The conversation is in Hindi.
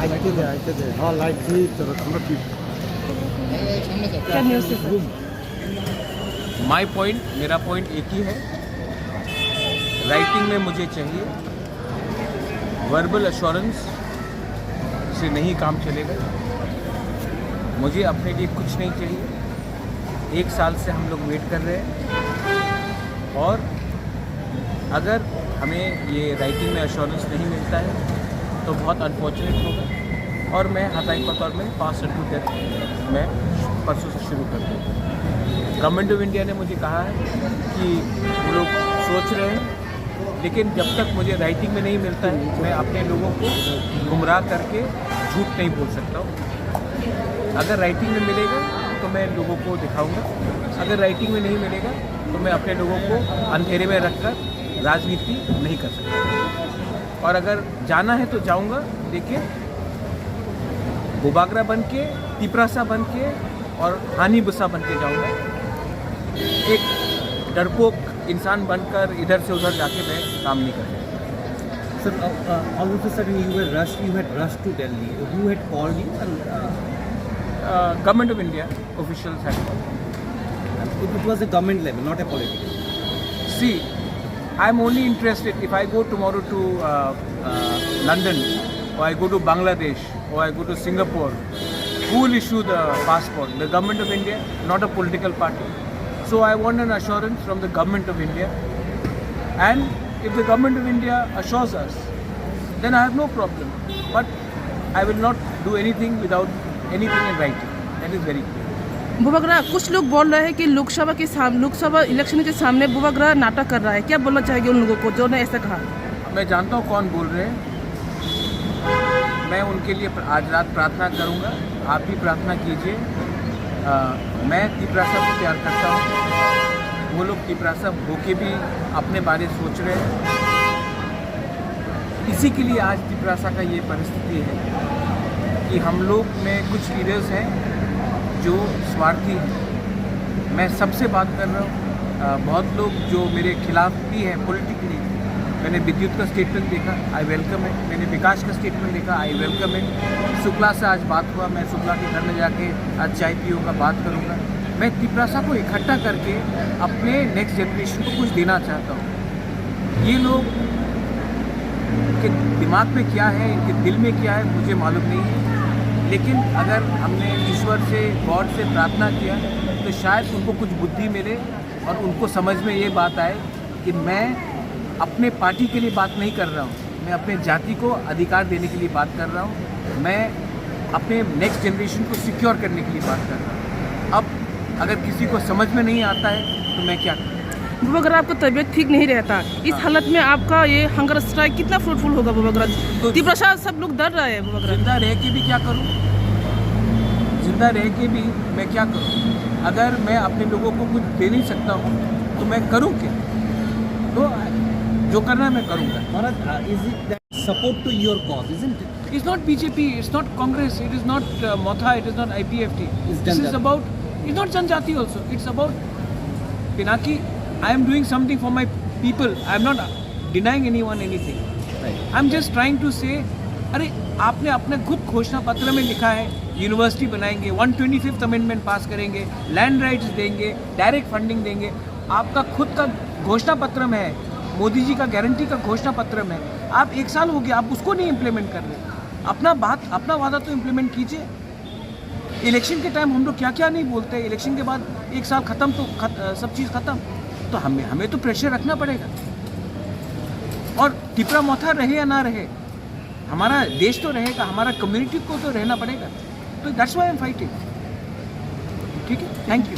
आइते थे हाँ लाइट थी तो ठंडा थी क्या न्यूज़ है सर? माय पॉइंट, मेरा पॉइंट एक ही है, राइटिंग में मुझे चाहिए, वर्बल एश्योरेंस से नहीं काम चलेगा। मुझे अपने लिए कुछ नहीं चाहिए। 1 साल से हम लोग वेट कर रहे हैं और अगर हमें ये राइटिंग में एश्योरेंस नहीं मिलता है तो बहुत अनफॉर्चुनेट होगा और मैं हताई पतौर में 5 टू डेथ मैं परसों से शुरू कर दूँगा। गवर्नमेंट ऑफ इंडिया ने मुझे कहा है कि वो लोग सोच रहे हैं, लेकिन जब तक मुझे राइटिंग में नहीं मिलता है मैं अपने लोगों को गुमराह करके झूठ नहीं बोल सकता हूँ। अगर राइटिंग में मिलेगा तो मैं लोगों को दिखाऊंगा, अगर राइटिंग में नहीं मिलेगा तो मैं अपने लोगों को अंधेरे में रखकर राजनीति नहीं कर सकता। और अगर जाना है तो जाऊंगा, लेकिन बुबागरा बन के, तिपरासा बन के और हानी बुसा बन के जाऊंगा। एक डरपोक इंसान बनकर इधर से उधर जाके मैं काम नहीं करूँगा। Sir, all of a sudden you had rushed to Delhi. Who had called you? And, Government of India officials had called. it was a government level, not a political. See, I'm only interested if I go tomorrow to London, or I go to Bangladesh, or I go to Singapore, who will issue the passport? The government of India, not a political party. So I want an assurance from the government of India, and if the government of India assures us, then I have no problem. But I will not do anything without anything in writing. That is very clear. Bubagra, कुछ लोग बोल रहे हैं कि लोकसभा इलेक्शन के सामने बुबागरा नाटक कर रहा है, क्या बोलना चाहेंगे उन लोगों को जो ने ऐसा कहा? मैं जानता हूँ कौन बोल रहे हैं। मैं उनके लिए आज रात प्रार्थना करूँगा, आप भी प्रार्थना कीजिए। मैं तिपरासा को प्यार करता हूँ, वो लोग तिपरासा होके भी अपने बारे सोच रहे हैं। इसी के लिए आज तिपरासा का ये परिस्थिति है कि हम लोग में कुछ लीडर्स हैं जो स्वार्थी हैं। मैं सबसे बात कर रहा हूँ, बहुत लोग जो मेरे खिलाफ भी हैं पॉलिटिकली। मैंने विद्युत का स्टेटमेंट देखा, आई वेलकम है। मैंने विकास का स्टेटमेंट देखा, आई वेलकम है। शुक्ला से आज बात हुआ, मैं शुक्ला के घर में जाके आज चाय पीओ का बात करूँगा। मैं तिपरासा को इकट्ठा करके अपने नेक्स्ट जनरेशन को कुछ देना चाहता हूँ। ये लोग के दिमाग में क्या है, इनके दिल में क्या है, मुझे मालूम नहीं है, लेकिन अगर हमने ईश्वर से, गॉड से प्रार्थना किया तो शायद उनको कुछ बुद्धि मिले और उनको समझ में ये बात आए कि मैं अपने पार्टी के लिए बात नहीं कर रहा हूँ, मैं अपने जाति को अधिकार देने के लिए बात कर रहा हूँ, मैं अपने नेक्स्ट जनरेशन को सिक्योर करने के लिए बात कर रहा हूँ। अब अगर किसी को समझ में नहीं आता है तो मैं क्या करूँ? बुबागरा, आपका तबीयत ठीक नहीं रहता, इस हालत में आपका ये हंगर स्ट्राइक कितना फ्रूटफुल होगा बुबागरा? तिपरासा सब लोग डर रहे हैं बुबागरा। जिंदा रह के भी क्या करूँ? जिंदा रह के भी मैं क्या करूँ? अगर मैं अपने लोगों को कुछ दे नहीं सकता हूँ तो मैं करूँ क्या? तो जो करना है मैं करूँगा। Maharaj, is it that support to your cause, isn't it? It's not BJP, it's not Congress, it is not Motha, it is not IPFT. This is about, it's not Janjati also. It's about Pinaki. I am doing something for my people. I am not denying anyone anything. Right. I am just trying to say, अरे आपने अपने खुद घोषणा पत्र में लिखा है यूनिवर्सिटी बनाएंगे, 125th अमेंडमेंट पास करेंगे, लैंड राइट्स देंगे, डायरेक्ट फंडिंग देंगे। आपका खुद का घोषणा पत्र में है, मोदी जी का गारंटी का घोषणा पत्र में। आप 1 साल हो गया, आप उसको नहीं इम्प्लीमेंट कर रहे। अपना वादा तो इम्प्लीमेंट कीजिए। इलेक्शन के टाइम हम लोग क्या क्या नहीं बोलते, इलेक्शन के बाद 1 साल ख़त्म तो सब चीज़ ख़त्म। तो हमें तो प्रेशर रखना पड़ेगा। और टिपरा मोथा रहे या ना रहे, हमारा देश तो रहेगा, हमारा कम्युनिटी को तो रहना पड़ेगा। तो that's why I am fighting. ठीक है, थैंक यू।